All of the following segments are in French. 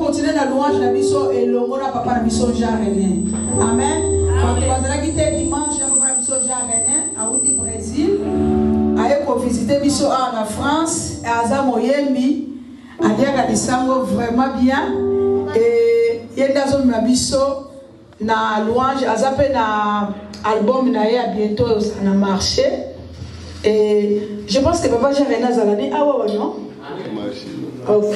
continuer la louange de biso et le mot papa na biso Jean René. Amen. Donc vous allez quitter dimanche papa na biso Jean René à Outi Brésil. Aye pour visiter biso en France et aza moyembi aliaka lisango vraiment bien et yenda zo na biso na louange aza pe na album na ya bientôt ça na marché et je pense que papa Jean René azalani awa non. OK.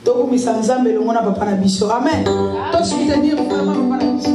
Donc, nous sommes ensemble et nous avons papa na biso. Amen. Toi, soutenir vraiment papa na biso.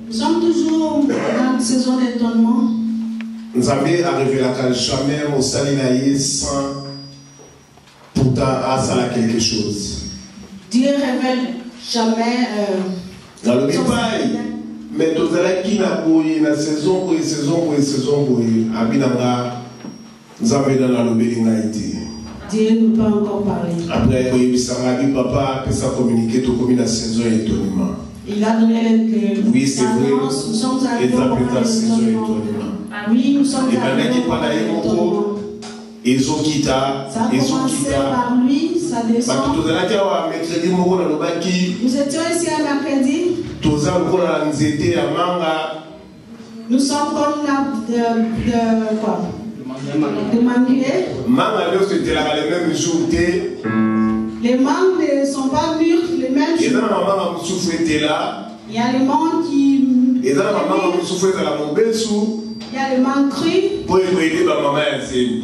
Nous sommes toujours dans une saison d'étonnement. Nous avons arrivé à jamais au salinaï sans pourtant à ça quelque chose. Dieu révèle jamais. Dans le détail, mais tout à l'heure qui n'a pas eu la saison pour Abinanga, nous avons dans le Bélingaïti. Dieu ne peut pas encore parler. Après, il papa peut ça communiquer tout comme la saison étonnement. Il a donné les oui, c'est vrai. Nous sommes arrivés à la saison étonnement. Oui, nous sommes arrivés à l'étonnement. Ils ont quitté. Ça a commencé par lui, ça descend. Nous étions ici un mercredi. Nous sommes comme une arbre de quoi? De manguier. Les mangues ne sont pas mûres les mêmes jours. Il y a les mangues qui... Il y a les mangues crues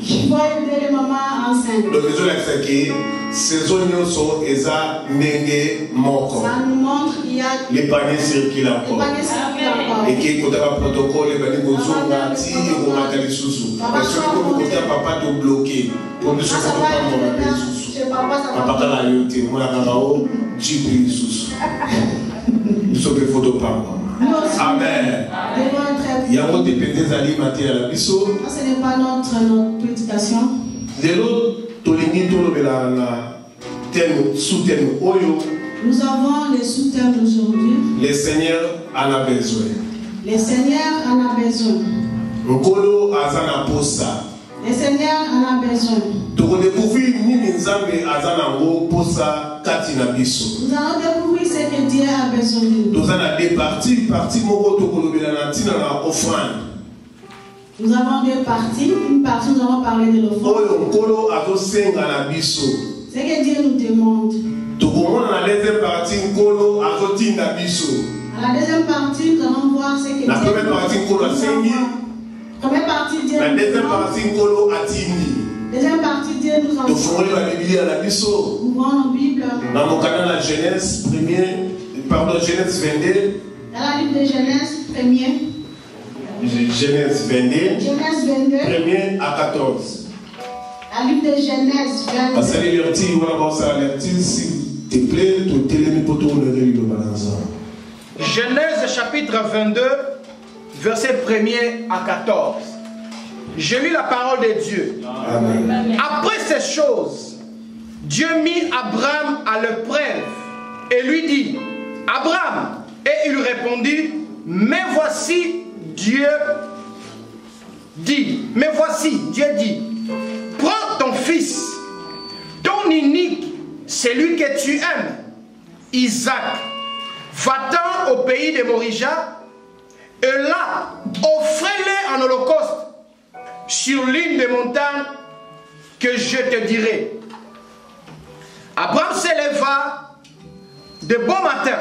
qui vont aider les mamans enceintes. Ça nous montre qu'il y a les paniers circulent encore. Et qu'il y a un protocole, les paniers papa te bloqué. Pour nous, nous sommes des photos par moi. Amen. Il y a un dépendance alimentaire à la biso. Ce n'est pas notre prédication. Nous avons les sous-thèmes d'aujourd'hui. Le Seigneur en a besoin. Le Seigneur en a besoin. Le Seigneur en a besoin. Nous allons découvrir ce que Dieu a besoin de nous. Nous avons deux parties. Nous avons deux parties. Une partie, nous allons parler de l'offrande. Ce que Dieu nous demande. À la deuxième partie, nous allons voir ce que Dieu nous demande. Première partie, Dieu nous demande. Deuxième partie, Dieu nous envoie. Ouvrons nos Bibles. Dans mon canal, la Genèse, Genèse 22. Dans la Bible de Genèse, premier. Genèse 22. Genèse 22. Premier à 14. La Bible de Genèse 22. Parce que s'il te plaît, Genèse chapitre 22, verset 1er à 14. Je lis la parole de Dieu. Amen. Après ces choses, Dieu mit Abraham à l'épreuve et lui dit, Abraham, et il répondit, mais voici Dieu dit, prends ton fils, ton unique, celui que tu aimes, Isaac, va-t'en au pays de Morija, et là, offre-le en holocauste sur l'une des montagnes que je te dirai. Abraham s'éleva de bon matin,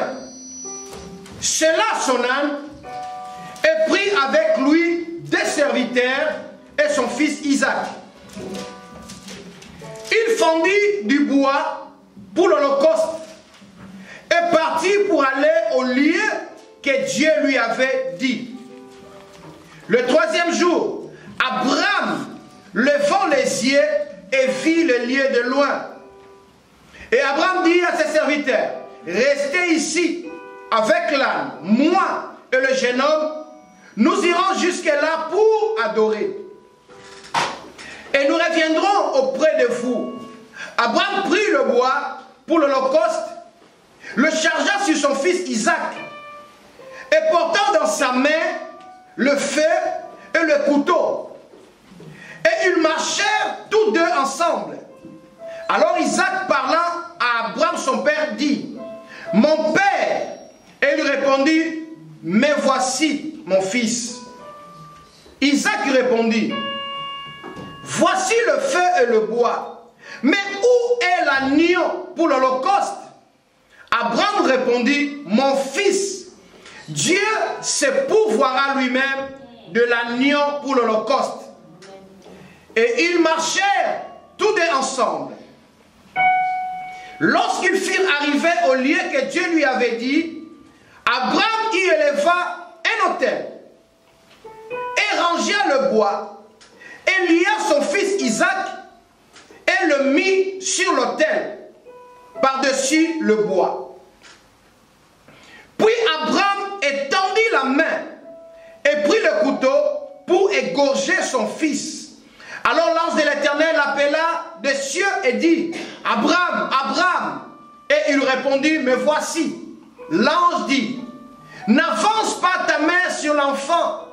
sella son âne et prit avec lui des serviteurs et son fils Isaac. Il fendit du bois pour l'holocauste et partit pour aller au lieu que Dieu lui avait dit. Le troisième jour, Abraham levant les yeux et vit le lieu de loin. Et Abraham dit à ses serviteurs, restez ici avec l'âne, moi et le jeune homme, nous irons jusque-là pour adorer. Et nous reviendrons auprès de vous. Abraham prit le bois pour l'holocauste, le chargea sur son fils Isaac, et portant dans sa main le feu et le couteau. Et ils marchèrent tous deux ensemble. Alors Isaac, parlant à Abraham son père, dit, mon père. Et il répondit, mais voici mon fils. Isaac répondit, voici le feu et le bois, mais où est l'agneau pour l'holocauste? Abraham répondit, mon fils, Dieu se pourvoira lui-même de l'agneau pour l'holocauste. Et ils marchèrent tous deux ensemble. Lorsqu'ils furent arrivés au lieu que Dieu lui avait dit, Abraham y éleva un autel et rangea le bois et lia son fils Isaac et le mit sur l'autel par-dessus le bois. Puis Abraham étendit la main et prit le couteau pour égorger son fils. Alors l'ange de l'Éternel l'appela des cieux et dit, Abraham, Abraham. Et il répondit, me voici. L'ange dit, n'avance pas ta main sur l'enfant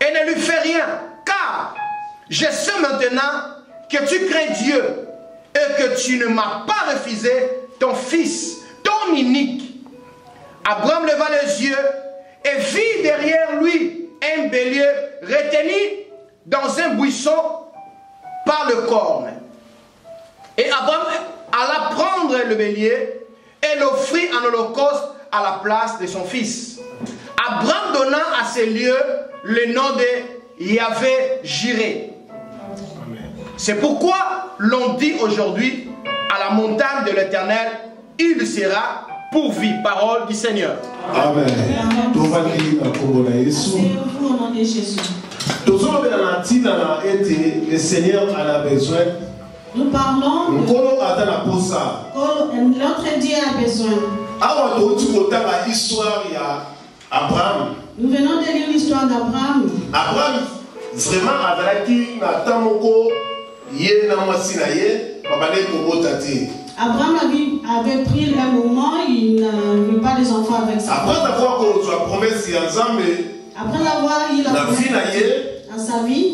et ne lui fais rien, car je sais maintenant que tu crains Dieu et que tu ne m'as pas refusé ton fils, ton unique. Abraham leva les yeux et vit derrière lui un bélier retenu dans un buisson par le corne. Et Abraham alla prendre le bélier et l'offrit en holocauste à la place de son fils. Abraham donna à ces lieux le nom de Yahvé Jireh. C'est pourquoi l'on dit aujourd'hui à la montagne de l'Éternel, il sera pourvu. Parole du Seigneur. Amen. Asseyez-vous au nom de Jésus. Le Seigneur en a besoin. Nous parlons de l'autre Dieu a besoin. Nous venons de lire l'histoire d'Abraham. Abraham vraiment Abraham avait pris un moment, il n'avait pas des enfants avec sa femme. Après avoir eu la promesse dans sa vie,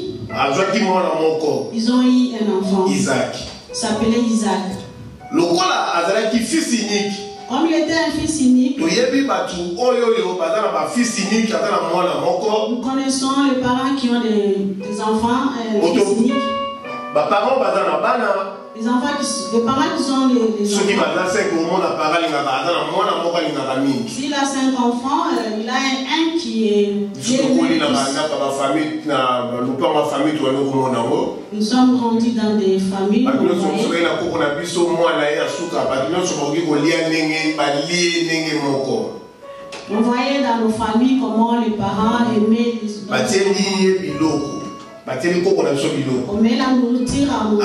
ils ont eu un enfant. Isaac. Il s'appelait Isaac. Comme il était un fils unique, nous connaissons les parents qui ont des enfants fils uniques. Les parents qui sont les enfants. S'il a 5 enfants, il a un qui est nous sommes grandis dans des familles. On voyait dans nos familles comment les parents aimaient les on met la nourriture à mon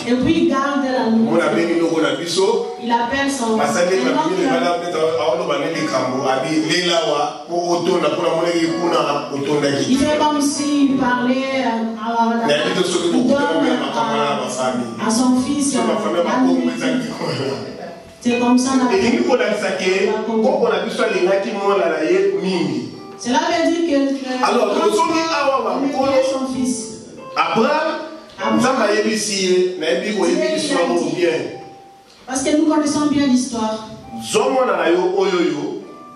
et puis il garde la nourriture. Il appelle son il fait comme s'il parlait à son fils. C'est comme ça cela veut dire que alors son fils. Abraham parce que nous connaissons bien l'histoire.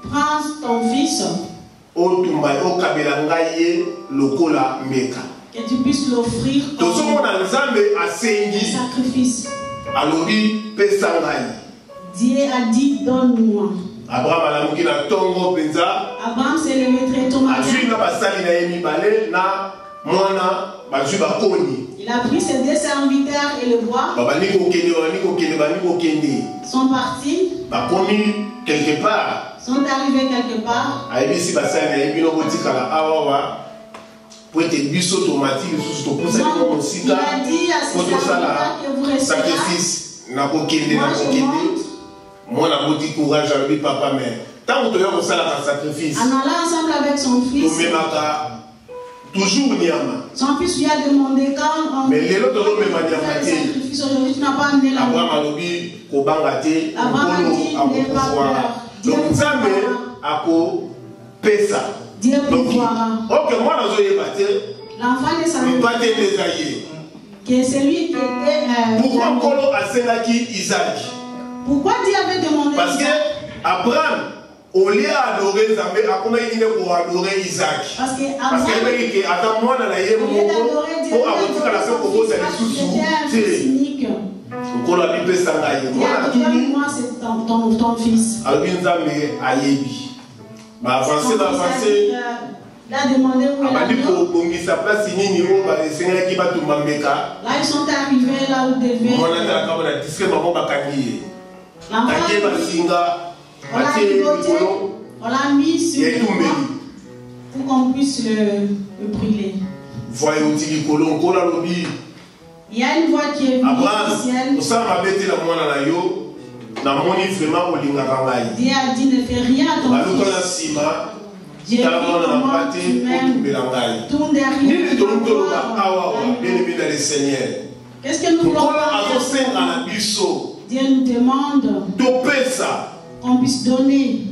Prends ton fils que tu puisses l'offrir comme sacrifice. Dieu a dit donne-moi. Abraham s'est levé très tôt matin. Il a pris ses 2 serviteurs et le bois. Sont partis. Quelque part. Sont arrivés quelque part. Il a dit à ses serviteurs que vous restez là. Moi, je courage à lui, papa, mais tant que tu as un sacrifice, en allant ensemble avec son fils, toujours son fils lui a demandé quand on mais les autres sacrifice aujourd'hui, tu n'as pas amené la Abraham a dit, n'aie pas peur. Donc, Dieu pourvoira. ok, moi, l'enfant ne savait pas que c'est lui qui était. Pourquoi Kolo a sénaki Isaac? Pourquoi Dieu avait demandé parce que Abraham, au lieu d'adorer Zambé, a commencé à adorer Isaac. Parce que Abraham, attends moi dans la yé pour aboutir à la fin pour vous aller sous-sous. Kolo a dit Sangaï. Moi, c'est ton fils. Alors, Zambé a yébi. Ma avancée, il a demandé où il est. Là, ils sont arrivés là où ils devaient. L'enfant, on l'a mis sur le bois pour qu'on puisse le brûler. Il y a une voix qui est venue du ciel. Dieu a dit ne fais rien à ton fils. J'ai vu comment tu m'aimes. Tourne derrière toi. Qu'est-ce que nous voulons faire? Dieu nous demande qu'on puisse donner.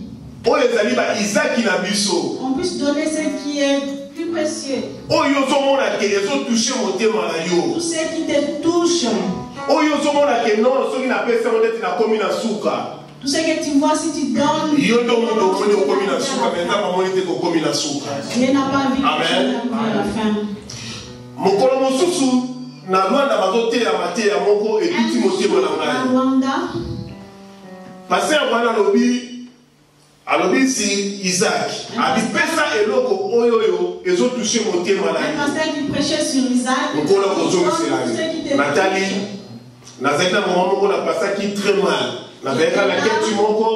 On puisse donner ce qui est plus précieux. Tout ce qui te touche. Tout ce que tu vois, si tu donnes, Dieu n'a pas envie de à la fin. Na Rwanda bazoteya mateya moko etuti motema na ngai. Pasteur bwana alobi si Isaac abipesa eloko oyoyo ezotouche motema na ye. Un pasteur qui prêchait sur Isaac. Nkola kozongisa Nathalie nazalaki na mama moko na pasaki très mal. Nazalaki na keti moko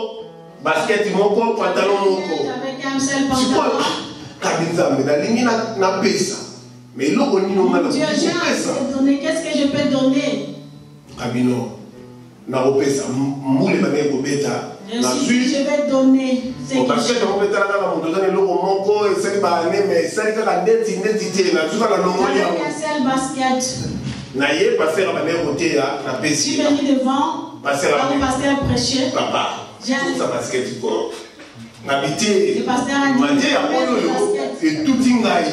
basket moko pantalon moko. Avec un seul pantalon. Kabinzambe nalingi na pesa. Mais l'eau, Dieu, j'ai donné. Qu'est-ce que je peux donner? Kabino, na opesa, moule bane kobeta. Je vais donner. Parce que on peut aller dans mon donner l'eau monko et c'est pas né mais c'est que la neti na tout la longue. Avec un seul basket. Na yé passer la bane côté na pesi. Je suis venu devant. Passer la pasteur prêcher. Papa. J'ai ça basket quoi. N'habiter. Le pasteur a dit. Et tout ingaï.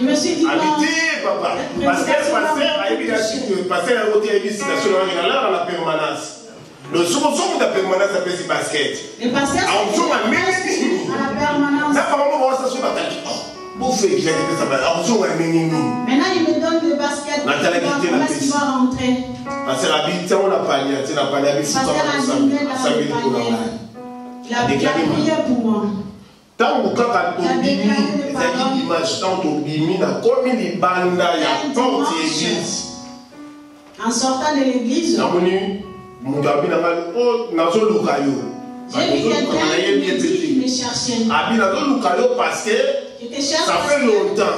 Je me suis dit habiter, papa. Parce que le pasteur a évidemment que le pasteur a voté une citation dans la permanence. Le second de la permanence s'appelle ce basket. Le pasteur a la permanence. Maintenant, il me donne le basket. Comment est-ce qu'il va rentrer? Parce que la vie, on a parlé, on a parlé avec il a prié pour moi. Tant que en sortant de l'église, j'ai vu quelqu'un qui me cherchait. Ça fait longtemps.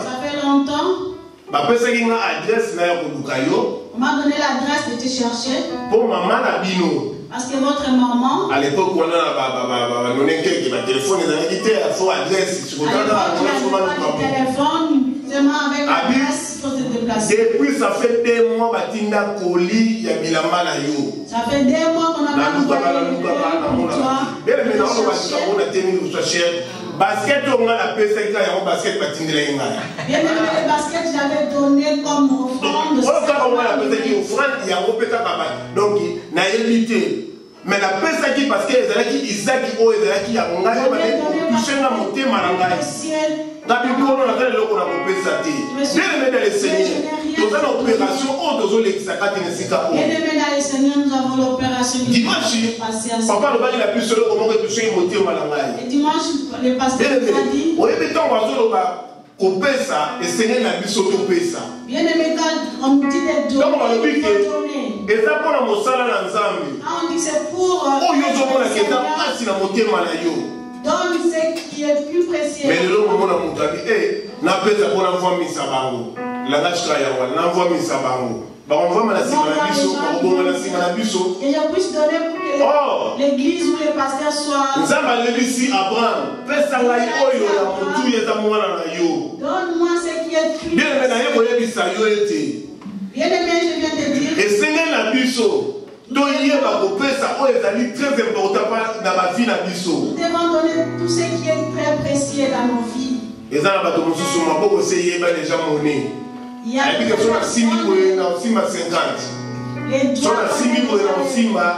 On m'a donné l'adresse de te chercher. Pour maman Nabino. Parce que votre maman, à l'époque, on a téléphone, il y a adresse. Depuis ça fait 2 mois, Batinda Koli, il y a Bilama Layo. Ça fait 2 mois qu'on a pas basket, on a la pesa, il y a un basket Batinda. Bien aimé, le basket, j'avais donné comme offrande. Donc, il y a évité. Mais la pesa qui parce que Isaac ou Isaac qui a mon gars, il touché la montée marangai. D'habitude, on a fait le coup de pesa. Bien aimé dans les Seigneurs, nous avons l'opération au dozo l'exacat de Nesika. Bien aimé dans les Seigneurs, nous avons l'opération. Dimanche, papa le bail a pu se le comment toucher une montée marangai. Et dimanche, le pasteur a dit. Oui, mais tant qu'on va sur le bas. Kopesa et Seigneur n'a plus sauté pesa. Bien aimé quand on dit des dons. Donc on va dire que et ça pour la mosala na nzambe. On dit c'est pour oh yo zo mona que ta passe na motema na yo. Donne ce qui est plus précieux. Mais le moment na mutabi na pesa pour envoyer misa bango. La ngashka ya wa na envoyer misa bango. Ba on va na sima na biso, ba on na sima na biso. Et je puisse donner pour que l'église ou les pasteurs soient. Nzamba lebisi Abraham, pesa ngai oyo ya mutu yeza mwana na yo. Donne-moi ce qui est plus. Bien aimé na yebo yebisa yo ete. Bien aimé, je viens te dire. Et Seigneur na biso, to yeba ko pesa oyo ezali très important na ba vie na biso. Nous devons donner tout ce qui est très précieux dans nos vies. Ezana bato mosusu maboko se yeba déjà monnaie. Il y a des gens qui sont 6 000 na 50. Les gens qui sont 6 000 na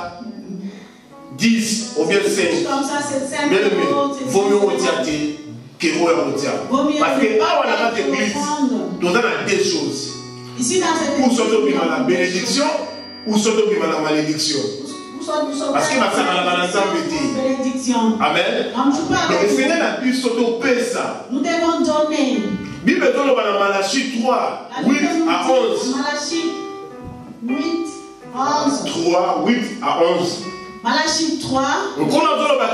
10 ou bien 5. Comme ça, c'est 5 euros. Vaut mieux retirer que vous retirer. Parce que là, on a dans l'église, nous avons deux choses. Ici, dans cette église, ou surtout la bénédiction, ou surtout la malédiction. Parce que ça va la bénédiction. Amen. Donc, le Seigneur a pu s'auto-payer ça. Nous devons donner. Bible dans le Malachie 3, 8 à 11. Malachie 8, 11. 3, 8 à 11. Malachie 3. On a dit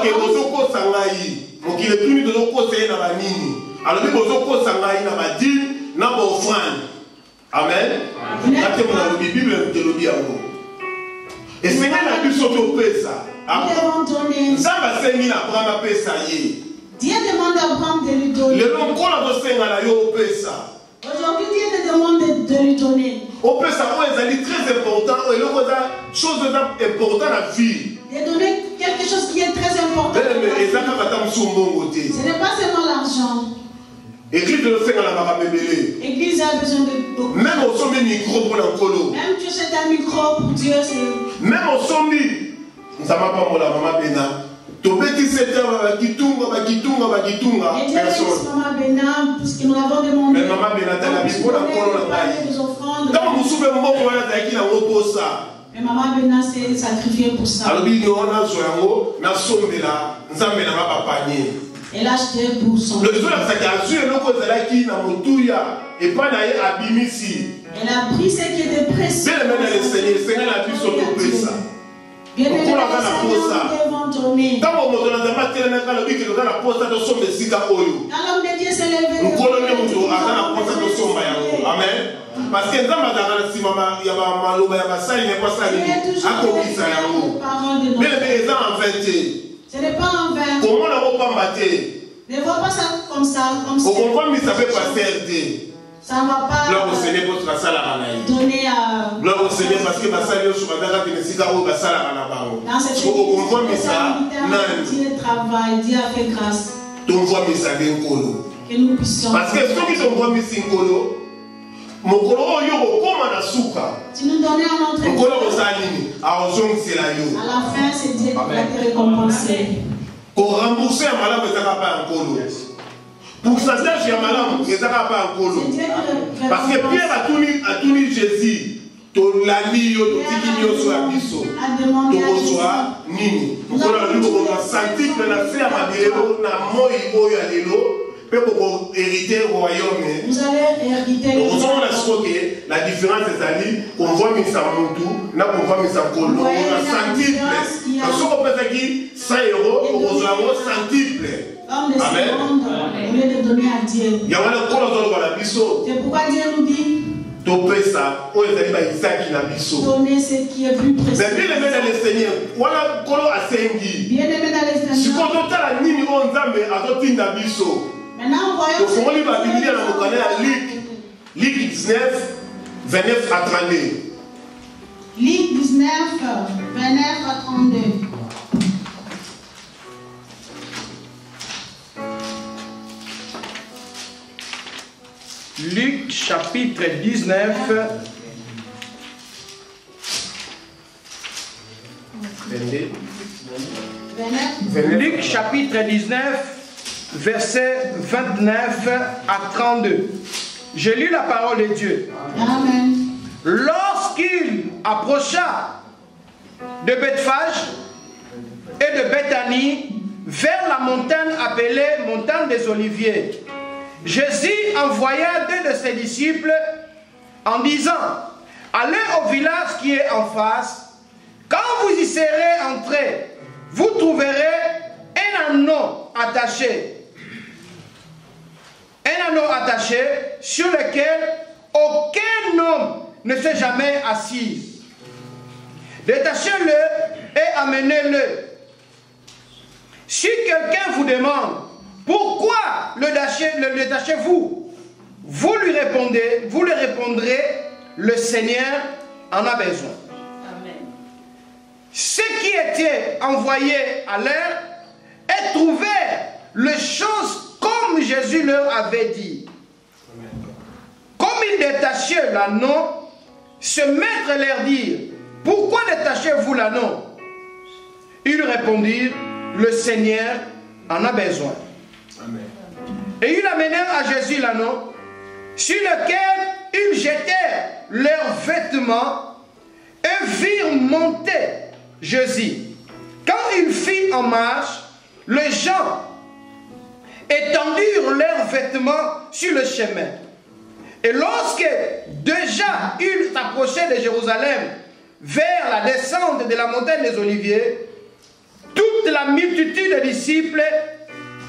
que vous avez mokile tuni tozo kosa na banini alobi bozo kosa ngai na badine na bofrande amen ate mona lobi bible telobi yango et Seigneur na biso to pesa nzamba sengi na Abraham pesa ye Dieu demande à Abraham de lui donner. Le nom qu'on a besoin na yo pesa. Aujourd'hui Dieu te demande de lui donner. Au pesa c'est très important et le chose importante dans la vie. De donner quelque quelque chose qui est très important. Ce n'est pas seulement l'argent. L'église L'église a besoin de beaucoup. Même au sommet micro pour l'encolo. Même tu sais un micro pour Dieu, c'est. Même au sommet, nous n'avons pas mon maman Bena. Tobeti 7 heures, Bakitunga. Maman Bena, puisque nous l'avons demandé. Mais maman Bena, t'as la vie pour l'encolo. Quand vous souvez mon mot, voilà, t'as qui n'a pas ça. Mais maman Bena s'est sacrifiée pour ça. Alors, il y a un joyau, n'a sommé là, nous avons pas panier. Elle a acheté pour son. Le jour où ça a su, le cause là qui n'a moutouya et pas d'ailleurs abimisi. Elle a pris ce qui était précieux. Bien aimé dans le Seigneur, le Seigneur a pu s'occuper de ça. Bien aimé dans le Seigneur, nous devons donner. Quand on monte dans la matière, on a dit que dans la poste de son Messika Oyo. Quand l'homme de Dieu s'est levé, nous colonions dans la poste de son Bayango. Amen. Parce que dans la si maman, il y a ma loba, il y a ma salle, il y a pas ça. À quoi ça yango? Bien aimé, ils ont inventé. Ce n'est pas en vain. Comment on n'a pas battu? Ne vois pas ça comme ça. Au comprend, mais ça fait pas CRT. Ça ne va pas. Gloire au Seigneur pour la salle à donner à. Gloire au Seigneur parce que ma salle est sur ma dara qui ne s'y carreau la salle à la barre. Dans cette église, Dieu travaille, Dieu a fait grâce. Ton voix mais ça vient colo. Que nous puissions. Parce que ceux qui sont voix mais c'est colo. Mon colo yo comme na suka. Si nous donnons à notre. Mon colo au salini. À ozong c'est la yo. À la fin c'est Dieu qui va te récompenser. Pour rembourser un malade, ça va pas en colo. Pourcentage de malade, ça va pas en colo. Parce que Pierre a tout mis Jésus. To lani yo to tikini yo so abiso. To reçoit nini. Pour qu'on a senti que na fait amabelo na moi oyo alelo. Pour hériter le royaume. Vous allez hériter le royaume. La différence est allée, on voit mis ça Moutou, on voit mis ça Kolo, on a centuple. Parce qu'on peut dire 100 €, on a centuple. Amen. Au lieu de donner à Dieu. Il y a un Kolo dans la biso. C'est pourquoi Dieu nous dit. Topé ça, on est allé à Isaac qui n'a biso. Donner ce qui est plus précieux. Mais bien aimé dans le Seigneur, voilà Kolo à Sengi. Bien aimé dans le Seigneur. Si on entend la ligne, on zambe à Dotinda biso. Maintenant, voyons. Donc, on lit la Bible dans le canal à Luc 19, 29 à 32. Luc 19, 29 à 32. Luc chapitre 19. 29. Luc chapitre 19. Versets 29 à 32. Je lis la parole de Dieu. Amen. Lorsqu'il approcha de Bethphage et de Bethanie vers la montagne appelée montagne des Oliviers, Jésus envoya 2 de ses disciples en disant: allez au village qui est en face. Quand vous y serez entrés, vous trouverez un anneau attaché. Un anneau attaché sur lequel aucun homme ne s'est jamais assis. Détachez-le et amenez-le. Si quelqu'un vous demande pourquoi le détachez-vous, vous lui répondrez, le Seigneur en a besoin. Amen. Ceux qui étaient envoyés à l'air et trouvèrent les choses comme Jésus leur avait dit. Comme ils détachaient l'anneau, ce maître leur dit: pourquoi détachez-vous l'anneau? Ils répondirent: le Seigneur en a besoin. Amen. Et ils amenèrent à Jésus l'anneau, sur lequel ils jetèrent leurs vêtements et virent monter Jésus. Quand il fit en marche, les gens étendirent leurs vêtements sur le chemin. Et lorsque déjà ils s'approchaient de Jérusalem vers la descente de la montagne des Oliviers, toute la multitude des disciples,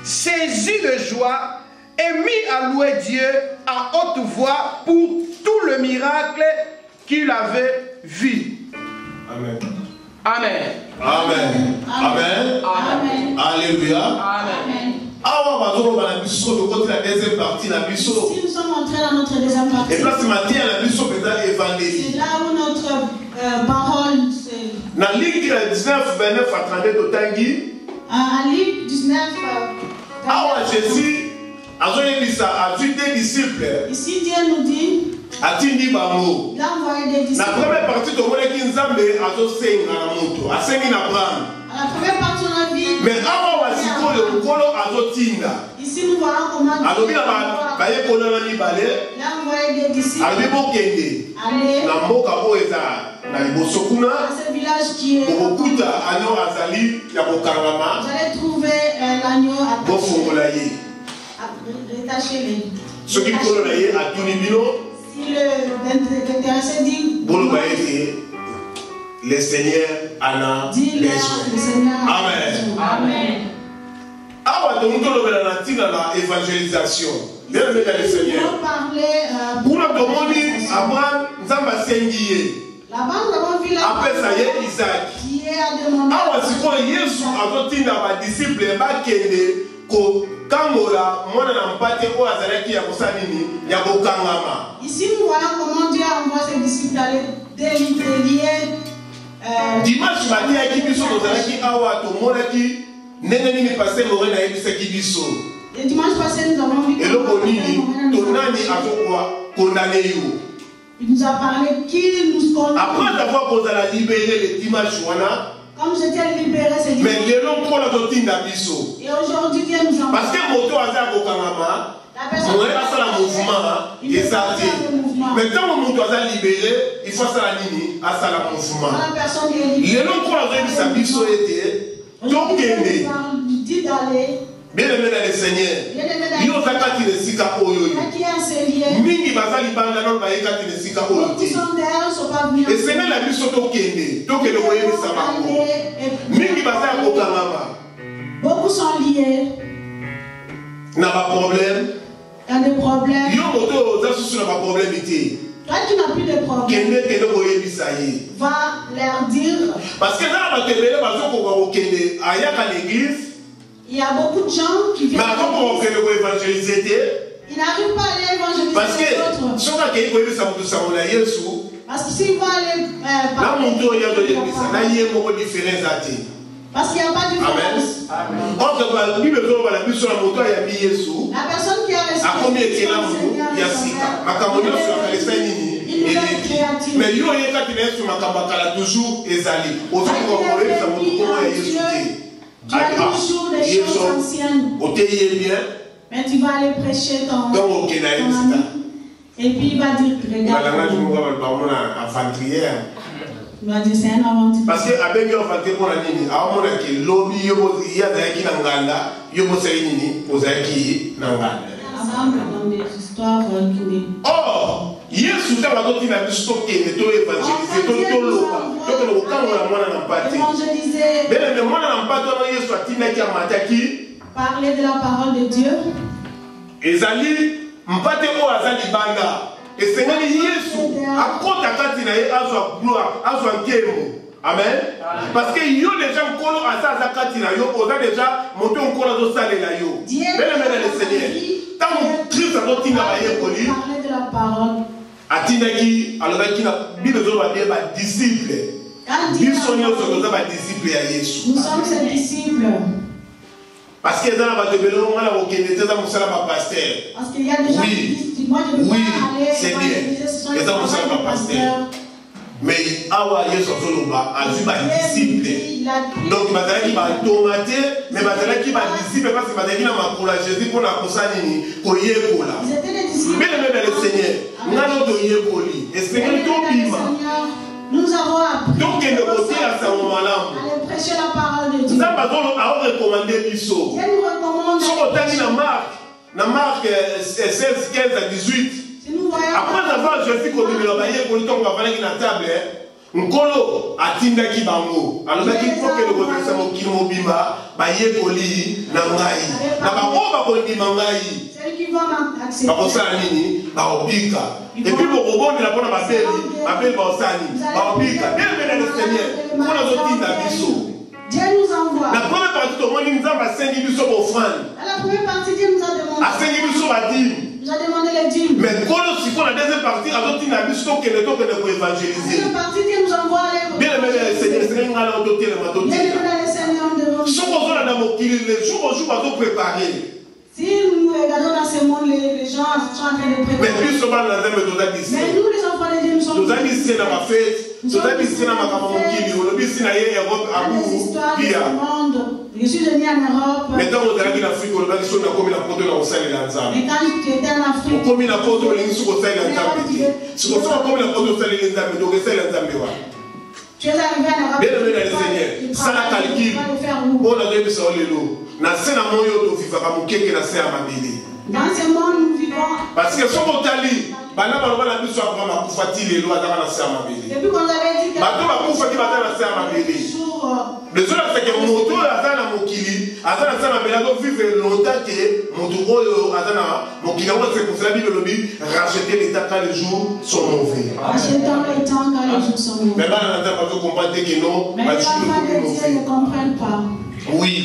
saisis de joie, et mit à louer Dieu à haute voix pour tout le miracle qu'il avait vu. Amen. Amen. Amen. Amen. Amen. Alléluia. Amen. Si nous sommes entrés dans notre deuxième partie, et là ce matin, la mission peut être évangélique. c'est là où notre parole se... Dans Luc 19, 29 à 32 totangi. À Luc 19, Ah Jésus a vu des disciples. Ici Dieu nous dit, Atindi bango. il a envoyé des disciples. La première partie de mon équipe Nzambe a senga na moto, a sengi na Abraham. À la première partie de la vie. Mais avant wasiko le kolo azotinda. Ici nous voyons comment Dieu Alobi na ba ye kolo na libale. il a envoyé des disciples. Alobi bokende. Allez. Na mboka o eza na liboso kuna. Dans ce village qui est. Bokuta ano azali ya kokangama. Vous allez trouver l'agneau attaché. Bofungola ye. Détachez-les. Ce qui kolo na ye atuni bino. Si l'intéressé dit, Bolo ba ye le Seigneur ana dis-le, le Seigneur. Amen. Amen. Awa tomuto lobela na tina la évangélisation. Bien aimé dans le Seigneur. On parlait. Kuna tomoni Abraham nzamba sengi ye. Là-bas, nous avons vu la Apesa ye Isaac. qui est à demander. Awa sikoyo Yesu azotinda ba disciple bakende ko kangola mwana na mpate oyo azalaki ya kosala nini ya kokangama. Ici, nous voyons comment Dieu envoie ses disciples aller délier. Dimanche batiaki biso tozalaki awa tomonaki ndenge nini paster Morena ayebisaki biso. Le dimanche passé, nous avons vu eloko nini tonani azokoa condamné yo. il nous a parlé qui nous condamne. Après avoir kozala libéré le dimanche wana. Comme j'étais libéré, c'est dit. Mais lelo kola totinda biso. Et aujourd'hui, Dieu nous envoie. Parce que moto aza kokangama. La personne On est à la mouvement et ça mais quand mon moto aza libéré, il faut ça la nini à ça la mouvement. La personne qui est libérée. Lelo kola toyebisa biso ete tokende. Dit d'aller. Bien aimé dans le Seigneur. Yo zakati le sika oyo. Qui est un cellier. Mingi bazali banda non ba yekati le sika oyo. Beaucoup sont derrière, sont pas venus. Et Seigneur la biso tokende. Tokende koyebisa bango. Mingi bazali kokangama. Beaucoup sont liés. N'a pas problème. Il y a des problèmes. Yo moto za susu na ba problème ité. Toi qui n'as plus de problème, Kende koyebisa ye. va leur dire. Parce que là ba tebele bazoko ko kende ayaka l'église. Il y a beaucoup de gens qui viennent. Mais avant qu'on évangéliser, ils n'arrivent pas à aller évangéliser parce que les autres. si on a quelque chose, parce que s'il va aller parler, parce qu'il n'y a pas de différence. La personne qui a reçu le mais il y a toujours tu as toujours des choses anciennes. Mais tu vas aller prêcher ton ami. Et puis il va dire, regarde. Il va dire, c'est un aventure. Parce que avec yo fante pour la nini, a on a qui lobby yo ya zaki na nganda, yo bo sai nini, ozaki na nganda. Dans des histoires qui. Oh, Yesu ta ba to tina biso ke to évangéliser, to loba, to ko ka mwana mwana na mpate. Évangéliser. Bele le mwana na mpate na Yesu atina ki amataki. Parler de la parole de Dieu. Ezali mpate o azali banda. Et Seigneur Yesu akota kati na ye azwa gloire, azwa nkemo. Amen. Parce que yo déjà nkolo azaza kati na yo, oza déjà moto nkolo zo salela yo. Bele mena le Seigneur. Tant Christ a dotina ba ye koli. Parler de la parole. Atinaki alobaki na Bible zo ba disciple. Biso nyonso toza ba disciple ya Yesu. Nous sommes ses disciples. Parce que dans la Bible, on a aucun pasteur. Parce qu'il y a des gens qui disent, moi je ne veux pas aller, c'est bien. Et ça, on sera pas pasteur. Mais awa Yesu Zoloba a vu ma disciple. Donc il m'a dit qu'il va tomater, mais il m'a dit qu'il va disciple parce qu'il m'a dit qu'il m'a coulé Jésus pour la consanini, pour y cola. Ils étaient des disciples. Mais le même le Seigneur, nous allons te y coller. Et Seigneur, tout bima. Nous avons appris. Donc il est côté à ce moment-là. Allez prêcher la parole de Dieu. Nous avons recommandé Bisso. Dieu nous recommande. Si on a Marc 16, 15 à 18. Après avoir Jésus connu le baillet pour le temps qu'on va parler dans la table, Nkolo atinda ki bango. Alors là, il faut que le gouvernement qui mobimba baillet poli na ngai. Na ba oba kondi mangai. Celle qui va m'accepter. Ba kosala nini? Ba obika. Et puis pour rebondir la bonne appel ba osani. Ba obika. Bien bien le Seigneur. Pour la zotinda biso. Dieu nous envoie. La première partie de mon Nzamba 5 biso offrande. La première partie Dieu nous a demandé. A 5 biso ba dîme. nous a demandé les dîmes. Mais quand la deuxième partie, à l'autre, il a dit que le temps que nous évangéliser. La deuxième partie qui nous envoie les. Bien aimé, le Seigneur, le Seigneur, les jours au jour, on doit préparer. Si nous regardons dans ce monde, les gens sont en train de préparer. Mais plus souvent, nous nous, les enfants de Dieu, nous sommes. nous avons ici dans ma fête, nous avons ici dans ma camarade, nous avons ici dans l'Europe, à vous, je suis venu en Europe. maintenant, vous allez en Afrique, vous allez sur la commune à Porto, dans le Sahel et l'Anzam. Mais quand j'étais en Afrique, vous commune à Porto, vous allez sur le Sahel et l'Anzam. Si vous faites commune à Porto, vous allez l'Anzam, donc le Sahel et l'Anzam. tu es arrivé en Europe. Bien aimé dans le Seigneur, ça la calcule. On a donné ça au lélo. Na scène à mon yoto vivra mon keke na scène à ma bébé. Dans ce monde, nous vivons. Parce que son motali, bana balaba la biso après ma kufati les lois dans la scène à ma bébé. Depuis qu'on avait dit que. Bato ma kufati bata na scène à ma bébé. Le jour là c'est que moto azana mokili, azana scène à ma bébé donc vivre longtemps que moto oyo azana mokili on c'est pour cela Bible lobby racheter les temps quand les jours sont mauvais. Achetant les temps quand les jours sont mauvais. Mais là on a pas comprendre que non, mais les enfants de Dieu ne comprennent pas. Oui.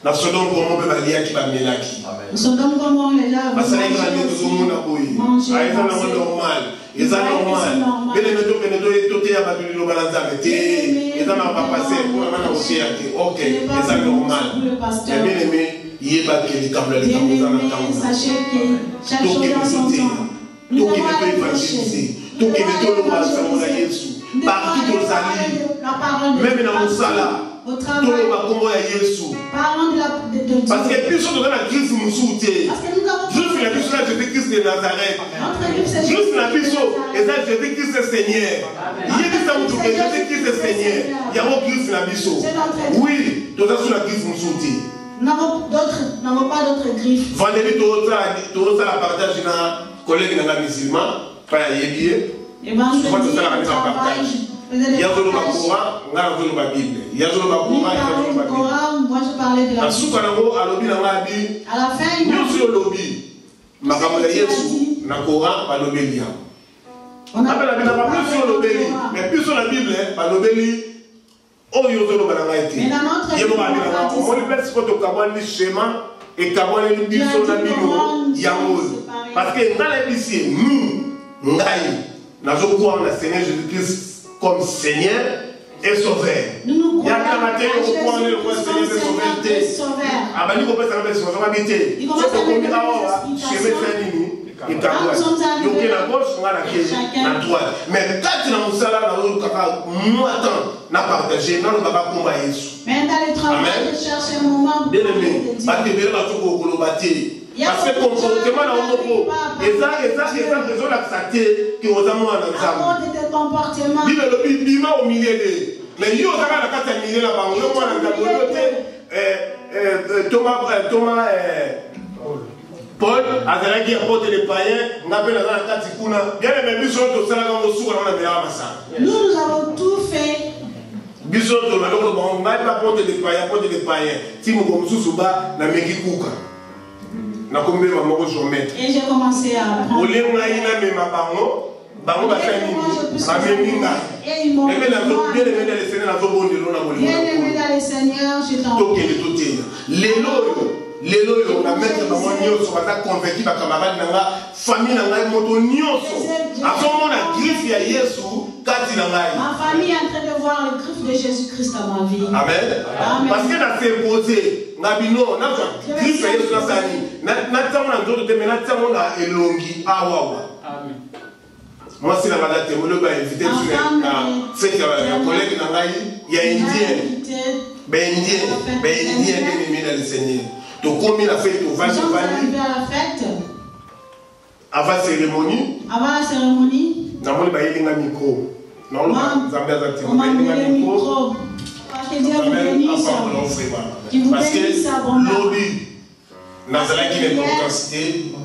Na Sodome comme on peut balier qui va melaki. Sodome comme on les a. Parce que les grands tout le monde a boui. Ah, ils sont normal. Ils sont normal. Mais les métaux que nous devons tout y avoir du local en zamete. Ils sont pas passé pour la main aussi à qui. Ok, ils sont normal. Mais bien aimé, il y a pas que les câbles les câbles dans la câble. Sachez que chaque chose dans son temps. Tout qui veut évangéliser, tout qui veut tout le monde faire mon Jésus. Partout aux alliés, même dans mon salaire. Tout le monde a Jésus. Parce que plus on donne la Christ nous soutient. Juste la Bible, Jésus-Christ de Nazareth. Juste la Bible, Jésus-Christ est Seigneur. Il y a des gens qui Jésus-Christ est Seigneur. Il y a un Christ la Bible. Oui, tout ça sur la Christ nous soutient. Nous n'avons pas d'autres griffes. Vendredi, tout ça la partage dans collègue dans la musulman. Pas y aller. Je crois que ça la partage. Il y a le Coran, on a le Bible. Il y a le Coran, moi je parlais de la Bible. À la fin, il nous sur le lobby. Ma camarade Yesu, na Coran, pas le Béli. On a pas plus sur le Béli, mais plus sur la Bible, pas le Béli. Oh, il y a le Banangaïti. Mais dans notre on lui met ce que tu as schéma et tu as dit sur la Bible. Parce que dans les lycées, nous, nous avons croire le Seigneur Jésus-Christ comme Seigneur et Sauveur. Nous il y a un matin, on croit le Seigneur et Sauveur. Ah, ben, nous comprenons ça, on va habiter. C'est pour qu'on dira, chez mes frères, il t'a droit. Donc, il y a la gauche, on a la droite. Mais quand tu as un salaire, nous attendons, n'a partagé, non, on va pas combattre Jésus. Mais dans le travail, je cherche un moment. Bien aimé, parce que bien aimé, parce que comportement dans le monde, et ça, raison d'accepter que vous avez un ensemble. Il est le bima au milieu de. Mais il y a un milieu là-bas. Thomas Paul, Azala qui apporte les païens, on appelle la Katikuna. Bien aimé, nous avons tout fait. Bisous, on a apporté les païens. Si nous sommes sous bas, na Mekikuka. Et j'ai commencé à apprendre. Et ils m'ont bien aimé dans le Seigneur, je t'en prie. Les lois, on a mis dans mon nyonso, on a convaincu ma camarade, ma famille, ma moto nyonso. À ce moment, la griffe à Yesu, quand il a ma famille est en train de voir le griffe de Jésus-Christ dans ma vie. Amen. Parce qu'elle a s'est imposé. Nabino, n'a pas griffe à Yesu dans sa vie. N'a-t-on un jour de demain, n'a-t-on un elongi, awawa. Amen. Moi, c'est la madame, je vais inviter sur la fête, un collègue dans la il y a Indien. Ben Indien, bien aimé dans le Seigneur. Donc, comme il a fait au Val de Vallée, avant la cérémonie, nous avons un micro. Nous avons un micro. Que Dieu vous bénisse. Parce que l'objet n'a pas d'importance,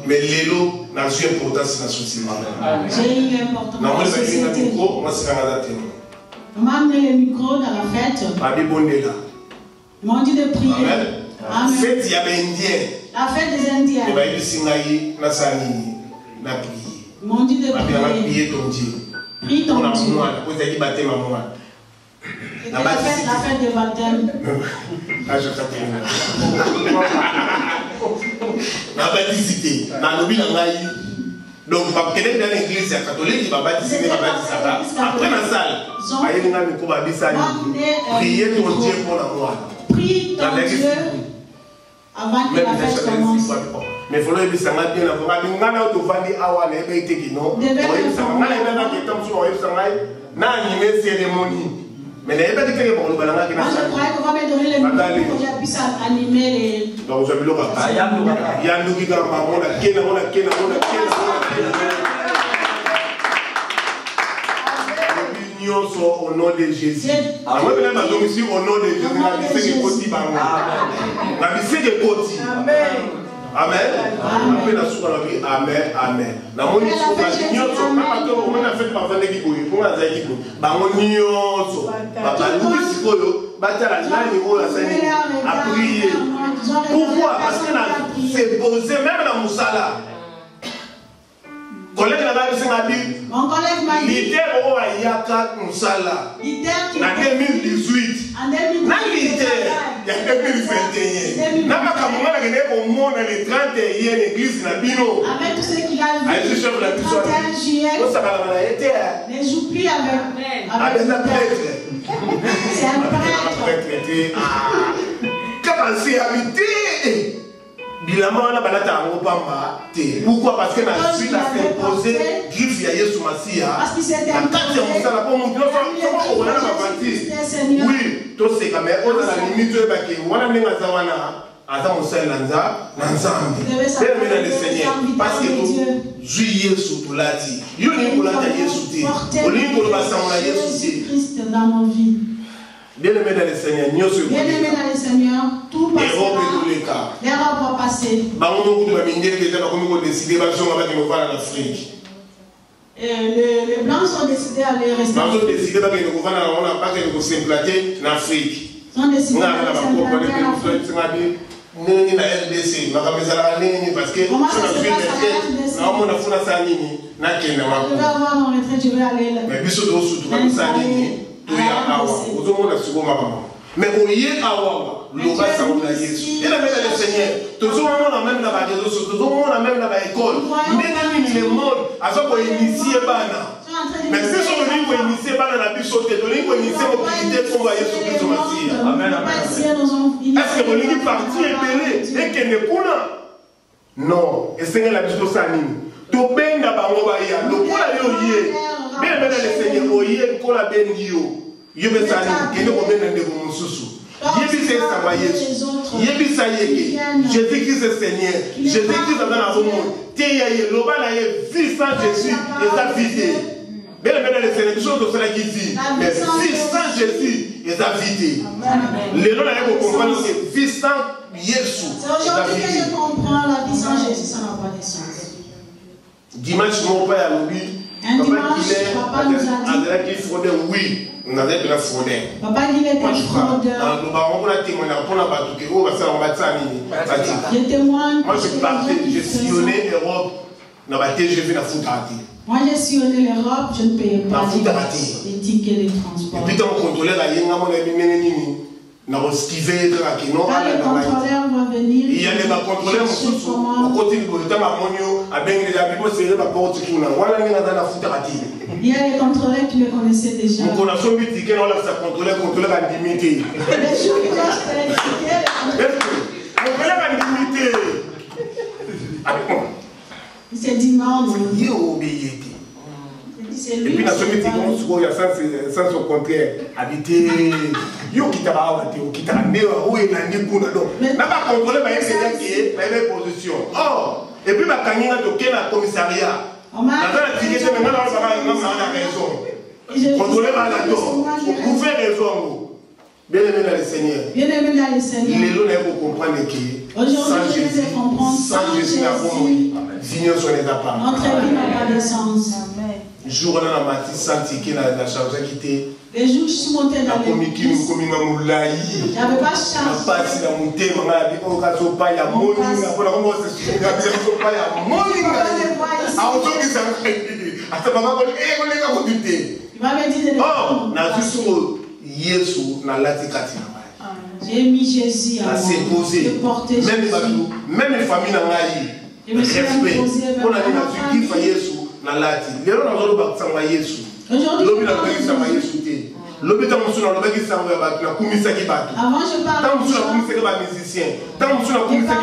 mais l'élo n'a pas d'importance dans la société. J'ai eu l'importance dans la société. On m'a amené le micro dans la fête. Ils m'ont dit de prier. Amen. Fête, il y avait Indien. La fête des Indiens. Ils m'ont dit de prier. Prie ton Dieu. La fête de baptême. na baptisité na lobi na ngai donc ba kene dans l'église catholique ba baptiser ba baptiser après la salle ayi nga miko ba bisani prier ton Dieu pour la moi prie ton Dieu avant que la fête commence. Mais il faut le dire, bien avant. Nga na to fandi awa na ebe iteki no. Nga na ebe na ketam so oyo sangai na animer cérémonie. Mais na ebe iteki ba kolobala nga kina. Je crois qu'on va me donner les mots pour que je puisse animer les. Donc je vais le faire. Yandu ki ga ma mona kena. Au nom de Jésus. Moi, je vais ici au nom de Jésus. La mission est côté. La mission est côté. Amen. Amen. Amen. La mission est pourquoi? Parce que c'est posé même dans Moussala. Mon collègue m'a dit l'idée au Ayaka Moussala en 2018 na l'idée il y a 2021 na makamona ngene au monde le 31 l'église na bino avec tout ce qu'il a vu le 31 juillet ne joue plus avec un prêtre. C'est un prêtre quand c'est habité. Pourquoi? Parce que la suite a imposé griffe à Yesu Massia. Parce qu'il s'était imposé. Oui, tout c'est comme on a la limite de Baki. On a mis à Zawana, à Zamousel Lanza, l'ensemble. Parce que juillet sous tout l'a dit. Il y a une colère à Yesu. On lit pour le bassin à Yesu. Christ dans nos vies. Bien-aimé dans le Seigneur, bien-aimé dans le Seigneur, tout passera. L'Europe va passer. Les Blancs sont décidés à aller rester. Ils sont décidés à s'implanter en Afrique. Parce que mais au lieu awa loba saoula Yesu il a mis le Seigneur toujours on a même là-bas des autres toujours on a même là-bas école mais dans le monde à ce qu'on initie bana mais si on veut qu'on initie bana la biso te donner qu'on initie au privé qu'on va Yesu Christ Messie amen amen est-ce que on est parti épelé et que ne kuna non et Seigneur la biso ça nini to benga bango ba ya lo kula yo ye bien le Seigneur o ye ko la bendio yebe sani kene ko bena ndeko mususu yebi se samba Yesu yebi sa yeke Jésus-Christ est Seigneur Jésus-Christ dans la monde te ya ye loba na ye vie sans Jésus et sa vie bien le Seigneur chose de cela qui dit mais vie sans Jésus et sa vie les gens n'avaient pas comprendre que vie sans Yesu c'est aujourd'hui que je comprends la vie sans Jésus ça n'a pas de sens. Dimanche mon père a dit un dimanche papa nous a dit qu'il fraudait oui. On avait de la fraudeur. Papa dit qu'il était fraudeur. Je témoigne. Moi je partais, j'ai sillonné l'Europe. Moi j'ai sillonné l'Europe, je ne payais pas les tickets de transport. Et puis quand on contrôlait la yénga, on avait mis quand le contrôleur va venir, il y a des contrôleurs au côté du il y a des contrôleurs qui me connaissaient déjà. Nous connaissons le ticket, on a sa contrôleur à limité. Les jours que j'achetais les tickets, contrôleur à limité. C'est dimanche. Et puis, dans ce métier, il y a sens au contraire. Habiter, yo qui t'a où est la Nikouna. N'a pas contrôlé ma position. Oh, et puis ma canine a toqué la commissariat. On a raison. Contrôlez ma raison. Vous faites raison. Bien aimé dans le Seigneur. Bien aimé dans le Seigneur. Les gens pour comprendre que aujourd'hui, je les ai comprendre. Sans Jésus, vignon sur les apparts. Notre vie n'a pas de sens. Jour là la matin senti que la charge a quitté. Les jours je suis monté dans le bus. J'avais pas chance. Pas si la montée maman a dit on va se pas ya morning pour la comment c'est la bien se pas ya morning. Ah aujourd'hui ça à ce moment on les a conduité. Il m'avait dit de oh na juste Yesu na lati katina. J'ai mis Jésus à s'imposer. Même les familles n'ont pas eu respect. On a dit qu'il fallait Jésus dans la lati. Les gens n'ont pas dit Jésus. L'homme n'a pas dit Jésus. L'homme n'a pas dit Jésus. Avant je parle. Tant que tu as musicien. Tant que tu as musicien.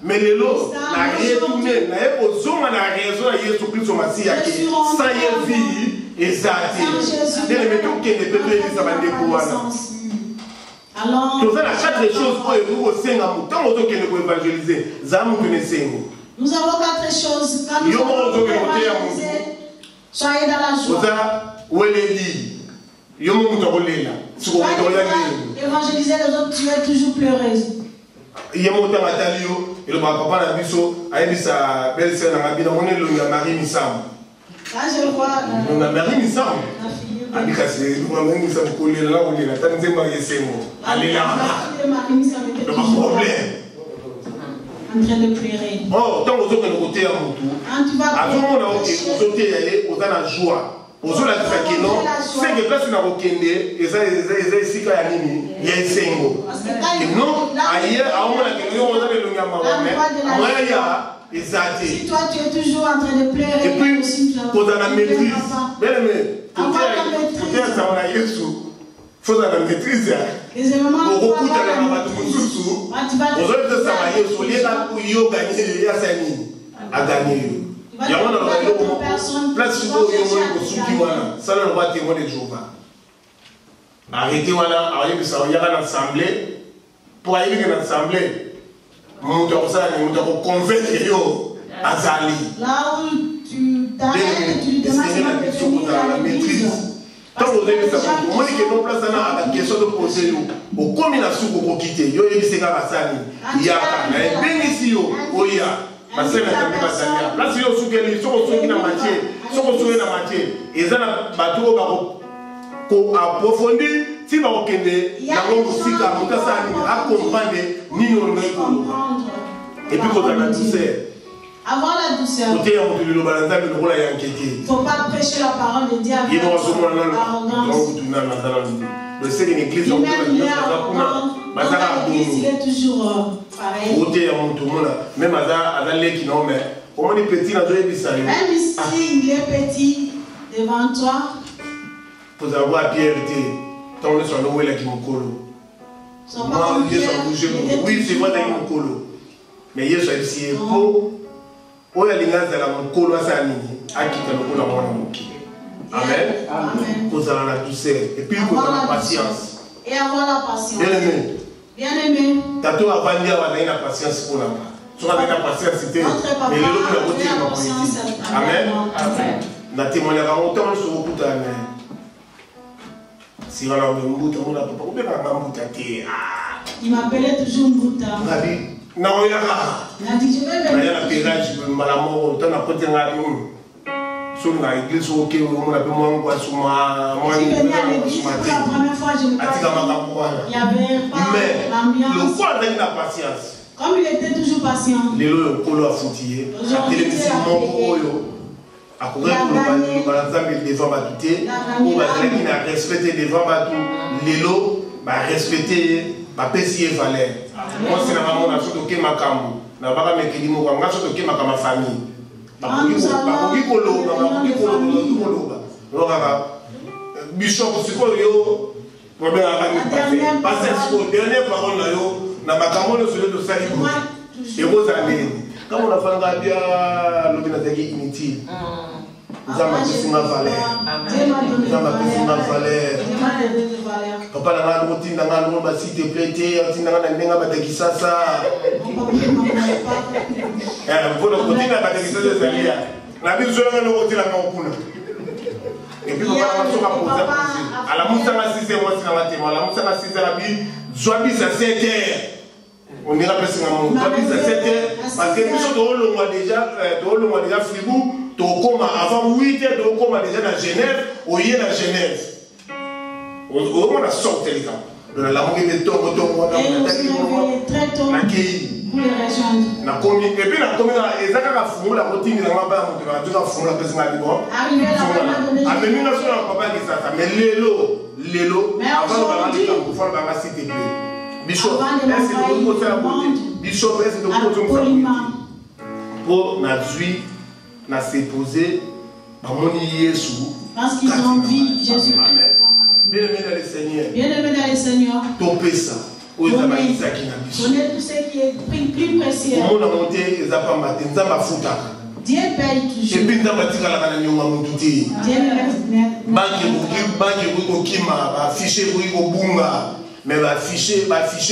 Mais les lots, la retourné, la raison à Jésus Christ au Messie, sans vie, exact. Les mettons qui ne peuvent pas dire ça va découvrir. Alors, nous avons quatre choses pour évangéliser. Nous avons quatre choses. Quand nous avons évangélisé, soyez dans la joie. Évangéliser les autres, tu es toujours pleureuse. Il y a mon temps à Talio, et le papa n'a biso, a dit sa belle-sœur n'a pas on est le Marie Missam. Là, je le vois. On a Marie Missam. Allez, nous Missam collé là, on est là, tant que Marie Semo. Allez là. Le problème. En train de pleurer. Oh, tant que nous côté à mon tour. Avant, on a sauté, on a la joie. Aux autres, c'est que place n'a aucun et ça, ici, il y a un single. Et non, ailleurs, à on a quelqu'un, on a le si toi, tu es toujours en train de pleurer, et puis, pour la maîtrise, faut la maîtrise. Pour beaucoup de la gagner. Il y a une place où il y a ça ne va témoin de Jéhovah. Arrêtez, voilà, il y a une assemblée. Pour aller dans l'assemblée, nous devons convaincre Azali. Là où tu t'arrêtes, tu lui demandes de finir la maîtrise. Tant que vous avez ça, vous dites que nous place à la question de poser au combien de sous pour quitter. Il y a des Azali. Il y a un bénéficio. Parce que là, si on se souvient, si on se souvient la matière, et ça n'a pas tout approfondi, si on a et puis quand on a la douceur. Avant la douceur. Il ne faut pas prêcher la parole de Dieu avec arrogance. Le Seigneur l'église, il est toujours pareil. Même si il est petit devant toi, pour avoir pierreté, tant on est sur l'eau, il est qui me colle. Oui, c'est moi qui me colle. Mais il y a ici, pour l'ingaz de la mokolo, ça a quitté le cola. Amen. Pour la douceur. Et puis pour la patience. Et avoir la patience. Bien-aimé. Bien-aimé. Tato a vendu la patience pour la main. Tu as la patience, c'était. Mais le lot de la beauté de ma politique. Amen. Amen. La témoignage a longtemps sur beaucoup d'années. Si on a un bout, on a un bout. Il m'appelait toujours Mbouta. Non, il a dit, je vais venir. Il a dit, je vais malamor, on a côté de la lune. Sur l'église, ok, on a pu moi, sur moi. Je suis venu à l'église pour la première fois, je me parlais. Il y avait pas l'ambiance. Le quoi avec la patience. Comme il était toujours patient. Les lots, on a foutillé. La télévision, a courir pour le balançage devant Batouté. On va respecter devant Batou. Les lots, respecter. Pesi et valeur. Moi, c'est la maman qui a sauté ma camou. Na pas me kili mo kanga sauté ma kama famille. Bakoki kolo, bakoki kolo. Bishop siko yo. Problème à parce que dernière parole là yo na makamo le solo de sali. Et vos années. Comme on a fait un bien l'obénité inutile. Nous avons appris ma valeur. Nous avons appris ma valeur. Papa n'a pas de routine, n'a pas de routine, s'il te plaît, tu n'as pas de routine, ça. Vous pouvez le routine, n'a pas de routine, la vie, je vais le routine, la main. Et puis, on va se rapprocher. À la mousse, à 6 heures, c'est la matin. À la mousse, à 6 heures, j'habite à 7 heures. On ira presque à mon j'habite à 7 heures. Parce que nous sommes déjà Fribourg. Avant 8 heures, on commence déjà à Genève, on y est à Genève. On a sorti les gars. On a la moquée de tombe, on a très tôt. pour les rejoindre. Et puis la commune est à fond la routine de la main de la fond la personne à l'ivre. Arrivé là, papa qui ça, mais l'élo, avant de faire pour la cité. Bishop, est-ce que vous pouvez faire Bishop, est-ce que vous pouvez faire pour Nazui, n'a s'époser, par mon Jésus. Parce qu'ils ont envie de Jésus. Bien-aimé dans le Seigneur. Bien-aimé dans le Seigneur. Topez ça. Donnez tout ce qui est plus précieux. Dieu paye toujours. Et puis, Dieu mais va afficher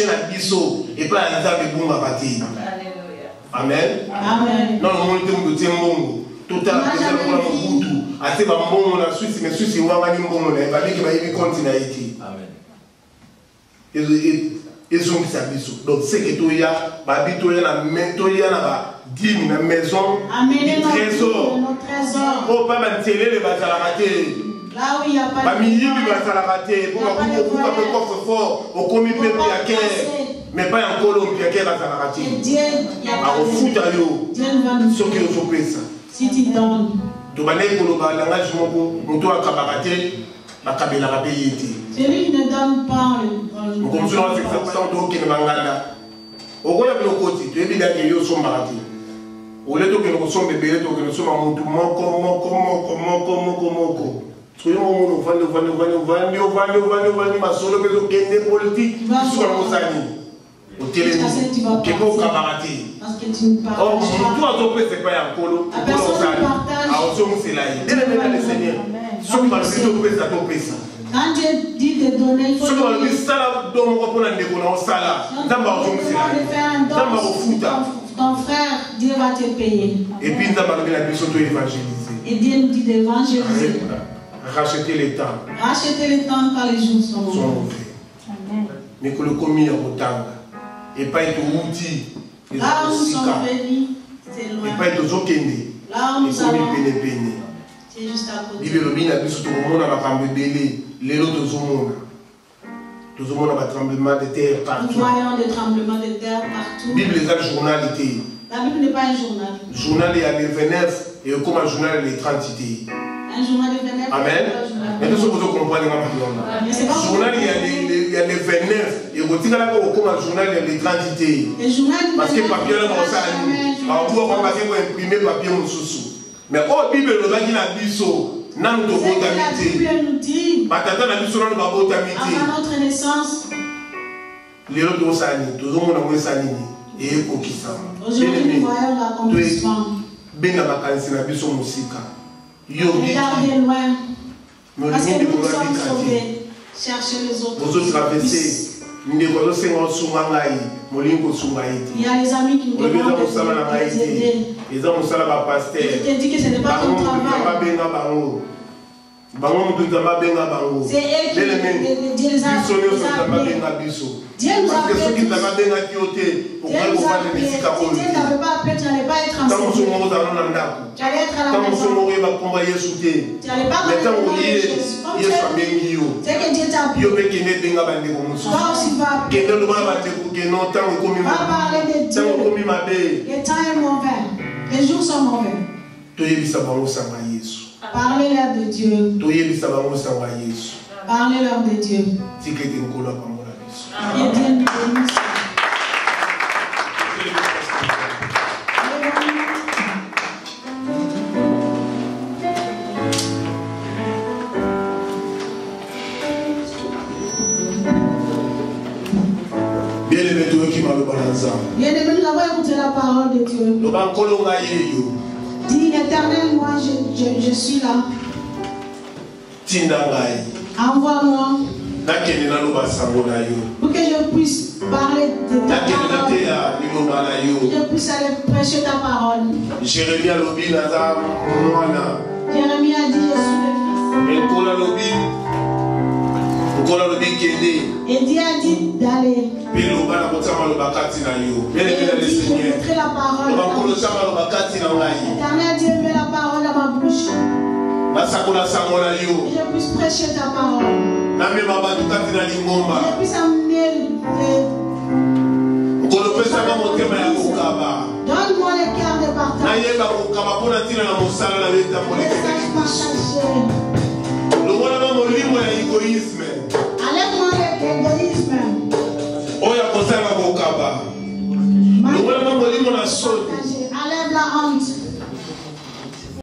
la biso et pas la table de bunga bati. Amen. Amen. Non, le monde de Timbongo. Tout à l'heure, on a fait un la Suisse, mais Suisse, on va dire bon, il va dire qu'il va y continuer. Amen. Et sont qui s'habillent. Donc, c'est que tout y a, tout y a la maison, amenez nos trésors. Oh, pas maintenir les bâtiments à la rater. Là où il n'y a pas de fort, au commis mais pas un colon qui va s'arracher. À foot à l'eau. Ce qui est au ça. Si tu donnes. Tu vas aller pour le langage, mon toit à Kabarate, ma cabine à payer. Celui qui ne donne pas. Comme ça, c'est ça qui ne mangala. Au royaume de côté, tu es bien qu'il y a son baraté. Au lieu de que nous sommes bébés, que nous sommes en moko. Soyons quand Dieu dit de donner, il faut ton frère, Dieu va te payer. Et puis, et Dieu nous dit d'évangéliser. Racheter les temps. Racheter les temps quand les jours sont mauvais. Mais que le commis au temps. Et pas être outil. Là où nous sommes bénis, c'est loin. Et pas être aux okende. Là où nous allons, c'est c'est juste à côté. Bible le a dit tout le monde a pas belé. Les autres monde. Tout le monde a un tremblement de terre partout. Nous voyons des tremblements de terre partout. Bible les a journalité. La Bible n'est pas un journal. Journal est à les 29 et comme un journal les 30 idées. Un journal de 29. Amen. Mais nous sommes comprenez le journal il y a les 29 et vous dites là comme un journal il y a les 30 idées. Parce que papier là on ça on doit pas imprimer papier mon sous. Mais oh Bible le va dire la biso. Non, nous devons t'habiter. Batata la biso nous devons t'habiter. À notre naissance. Les autres ont sani, tout le monde a sani et au qui ça. Aujourd'hui nous voyons l'accomplissement. Ben na vacances na biso musika. Regardez loin. Parce que nous sommes sauvés. Cherchez les autres. Vous traversez. Il y a les amis qui nous demandent de les aider. Je te dis que ce n'est pas ton travail. C'est eux qui les a appelés. Dieu nous a appelés. Si Dieu n'avait pas appelé, tu n'allais pas être enseigné. Tu allais être à la maison. Tu n'allais pas connaître Jésus. C'est que Dieu t'a appelé. Toi aussi va appeler. Va parler de Dieu. Le temps est mauvais. Les jours sont mauvais. Parlez-leur de Dieu. Parlez-leur de Dieu. Et Dieu nous bénisse. Bien-aimé, nous avons écouté la parole de Dieu. Dis, Éternel, moi je suis là. Envoie-moi. Pour que je puisse parler de ta parole. Que je puisse aller prêcher ta parole. Jérémie a dit, je suis le fils. Et Dieu a dit d'aller. Et Dieu mettrai la parole. Éternel Dieu, mets la parole à ma bouche. Et je puisse prêcher ta parole. Et je puisse amener bayeba kokama mpona ntina na mosala na beta Message partagé. longola ba molimo ya égoïsme